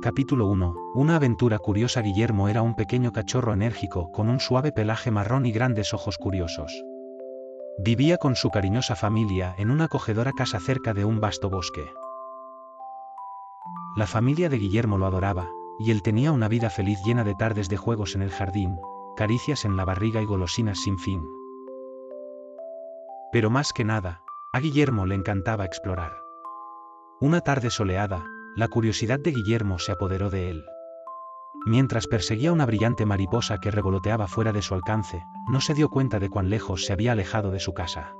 Capítulo 1. Una aventura curiosa. Guillermo era un pequeño cachorro enérgico con un suave pelaje marrón y grandes ojos curiosos. Vivía con su cariñosa familia en una acogedora casa cerca de un vasto bosque. La familia de Guillermo lo adoraba, y él tenía una vida feliz llena de tardes de juegos en el jardín, caricias en la barriga y golosinas sin fin. Pero más que nada, a Guillermo le encantaba explorar. Una tarde soleada, la curiosidad de Guillermo se apoderó de él. Mientras perseguía una brillante mariposa que revoloteaba fuera de su alcance, no se dio cuenta de cuán lejos se había alejado de su casa.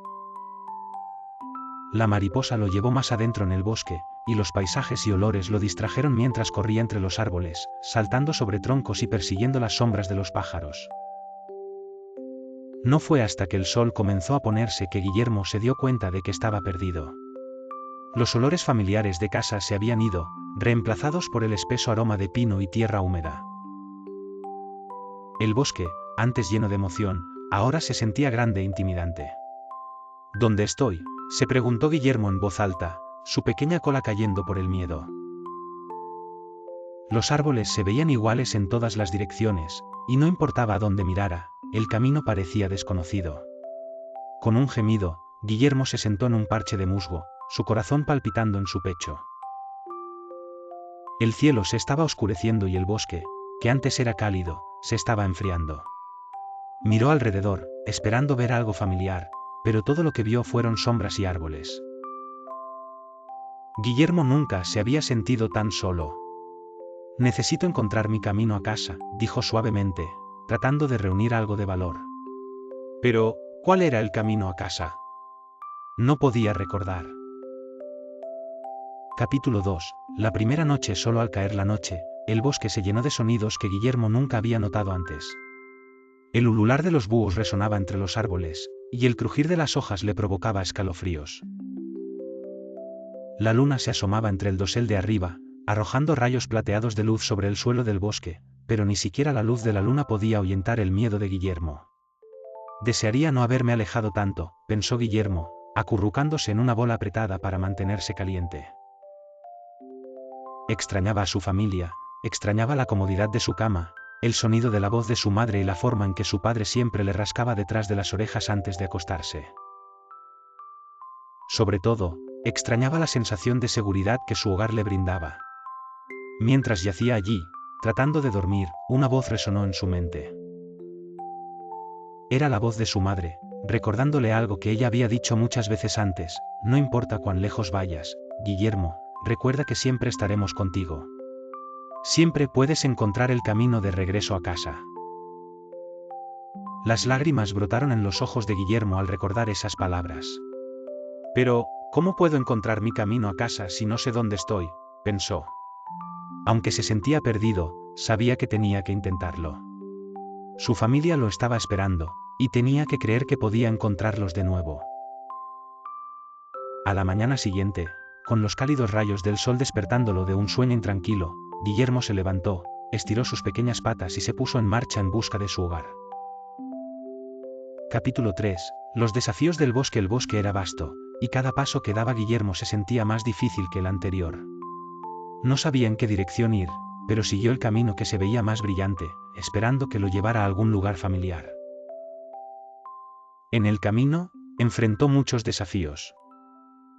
La mariposa lo llevó más adentro en el bosque, y los paisajes y olores lo distrajeron mientras corría entre los árboles, saltando sobre troncos y persiguiendo las sombras de los pájaros. No fue hasta que el sol comenzó a ponerse que Guillermo se dio cuenta de que estaba perdido. Los olores familiares de casa se habían ido, reemplazados por el espeso aroma de pino y tierra húmeda. El bosque, antes lleno de emoción, ahora se sentía grande e intimidante. ¿Dónde estoy?, se preguntó Guillermo en voz alta, su pequeña cola cayendo por el miedo. Los árboles se veían iguales en todas las direcciones, y no importaba a dónde mirara, el camino parecía desconocido. Con un gemido, Guillermo se sentó en un parche de musgo, su corazón palpitando en su pecho. El cielo se estaba oscureciendo y el bosque, que antes era cálido, se estaba enfriando. Miró alrededor, esperando ver algo familiar, pero todo lo que vio fueron sombras y árboles. Guillermo nunca se había sentido tan solo. Necesito encontrar mi camino a casa, dijo suavemente, tratando de reunir algo de valor. Pero, ¿cuál era el camino a casa? No podía recordar. Capítulo 2. La primera noche. Solo al caer la noche, el bosque se llenó de sonidos que Guillermo nunca había notado antes. El ulular de los búhos resonaba entre los árboles, y el crujir de las hojas le provocaba escalofríos. La luna se asomaba entre el dosel de arriba, arrojando rayos plateados de luz sobre el suelo del bosque, pero ni siquiera la luz de la luna podía ahuyentar el miedo de Guillermo. Desearía no haberme alejado tanto, pensó Guillermo, acurrucándose en una bola apretada para mantenerse caliente. Extrañaba a su familia, extrañaba la comodidad de su cama, el sonido de la voz de su madre y la forma en que su padre siempre le rascaba detrás de las orejas antes de acostarse. Sobre todo, extrañaba la sensación de seguridad que su hogar le brindaba. Mientras yacía allí, tratando de dormir, una voz resonó en su mente. Era la voz de su madre, recordándole algo que ella había dicho muchas veces antes: no importa cuán lejos vayas, Guillermo, recuerda que siempre estaremos contigo. Siempre puedes encontrar el camino de regreso a casa. Las lágrimas brotaron en los ojos de Guillermo al recordar esas palabras. Pero, ¿cómo puedo encontrar mi camino a casa si no sé dónde estoy?, pensó. Aunque se sentía perdido, sabía que tenía que intentarlo. Su familia lo estaba esperando, y tenía que creer que podía encontrarlos de nuevo. A la mañana siguiente, con los cálidos rayos del sol despertándolo de un sueño intranquilo, Guillermo se levantó, estiró sus pequeñas patas y se puso en marcha en busca de su hogar. Capítulo 3. Los desafíos del bosque. El bosque era vasto, y cada paso que daba Guillermo se sentía más difícil que el anterior. No sabía en qué dirección ir, pero siguió el camino que se veía más brillante, esperando que lo llevara a algún lugar familiar. En el camino, enfrentó muchos desafíos.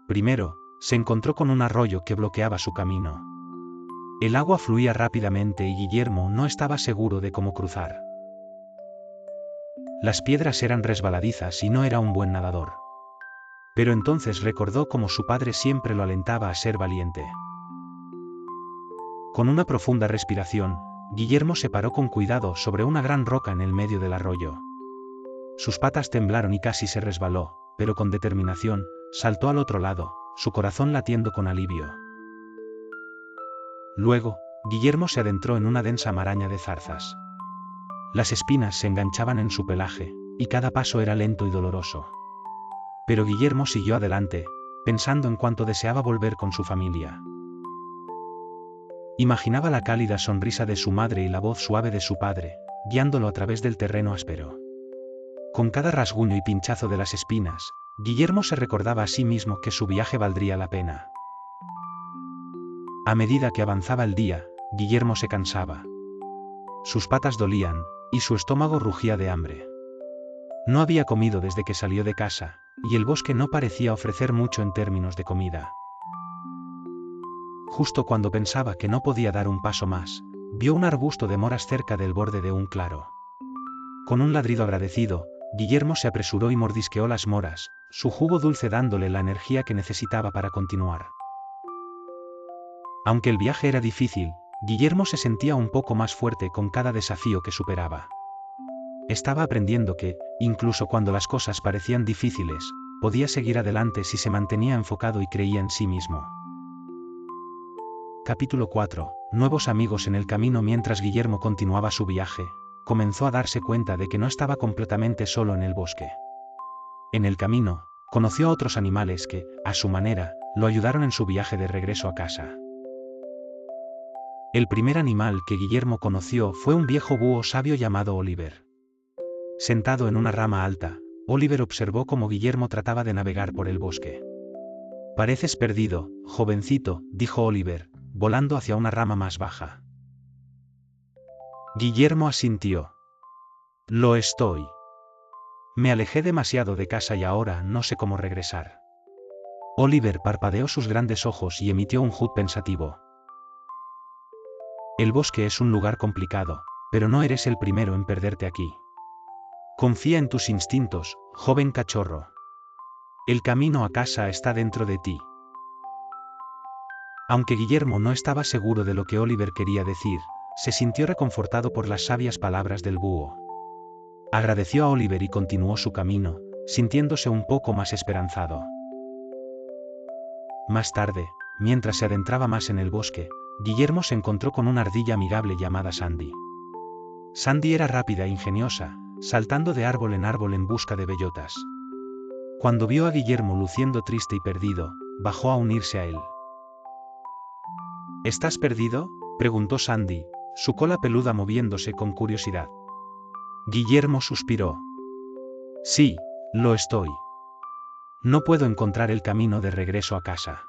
Primero, se encontró con un arroyo que bloqueaba su camino. El agua fluía rápidamente y Guillermo no estaba seguro de cómo cruzar. Las piedras eran resbaladizas y no era un buen nadador. Pero entonces recordó cómo su padre siempre lo alentaba a ser valiente. Con una profunda respiración, Guillermo se paró con cuidado sobre una gran roca en el medio del arroyo. Sus patas temblaron y casi se resbaló, pero con determinación, saltó al otro lado, su corazón latiendo con alivio. Luego, Guillermo se adentró en una densa maraña de zarzas. Las espinas se enganchaban en su pelaje, y cada paso era lento y doloroso. Pero Guillermo siguió adelante, pensando en cuánto deseaba volver con su familia. Imaginaba la cálida sonrisa de su madre y la voz suave de su padre, guiándolo a través del terreno áspero. Con cada rasguño y pinchazo de las espinas, Guillermo se recordaba a sí mismo que su viaje valdría la pena. A medida que avanzaba el día, Guillermo se cansaba. Sus patas dolían, y su estómago rugía de hambre. No había comido desde que salió de casa, y el bosque no parecía ofrecer mucho en términos de comida. Justo cuando pensaba que no podía dar un paso más, vio un arbusto de moras cerca del borde de un claro. Con un ladrido agradecido, Guillermo se apresuró y mordisqueó las moras, su jugo dulce dándole la energía que necesitaba para continuar. Aunque el viaje era difícil, Guillermo se sentía un poco más fuerte con cada desafío que superaba. Estaba aprendiendo que, incluso cuando las cosas parecían difíciles, podía seguir adelante si se mantenía enfocado y creía en sí mismo. Capítulo 4. Nuevos amigos en el camino. Mientras Guillermo continuaba su viaje, comenzó a darse cuenta de que no estaba completamente solo en el bosque. En el camino, conoció a otros animales que, a su manera, lo ayudaron en su viaje de regreso a casa. El primer animal que Guillermo conoció fue un viejo búho sabio llamado Oliver. Sentado en una rama alta, Oliver observó cómo Guillermo trataba de navegar por el bosque. «Pareces perdido, jovencito», dijo Oliver, volando hacia una rama más baja. Guillermo asintió. «Lo estoy. Me alejé demasiado de casa y ahora no sé cómo regresar». Oliver parpadeó sus grandes ojos y emitió un jut pensativo. «El bosque es un lugar complicado, pero no eres el primero en perderte aquí. Confía en tus instintos, joven cachorro. El camino a casa está dentro de ti». Aunque Guillermo no estaba seguro de lo que Oliver quería decir, se sintió reconfortado por las sabias palabras del búho. Agradeció a Oliver y continuó su camino, sintiéndose un poco más esperanzado. Más tarde, mientras se adentraba más en el bosque, Guillermo se encontró con una ardilla amigable llamada Sandy. Sandy era rápida e ingeniosa, saltando de árbol en busca de bellotas. Cuando vio a Guillermo luciendo triste y perdido, bajó a unirse a él. ¿Estás perdido?, preguntó Sandy, su cola peluda moviéndose con curiosidad. Guillermo suspiró. «Sí, lo estoy. No puedo encontrar el camino de regreso a casa».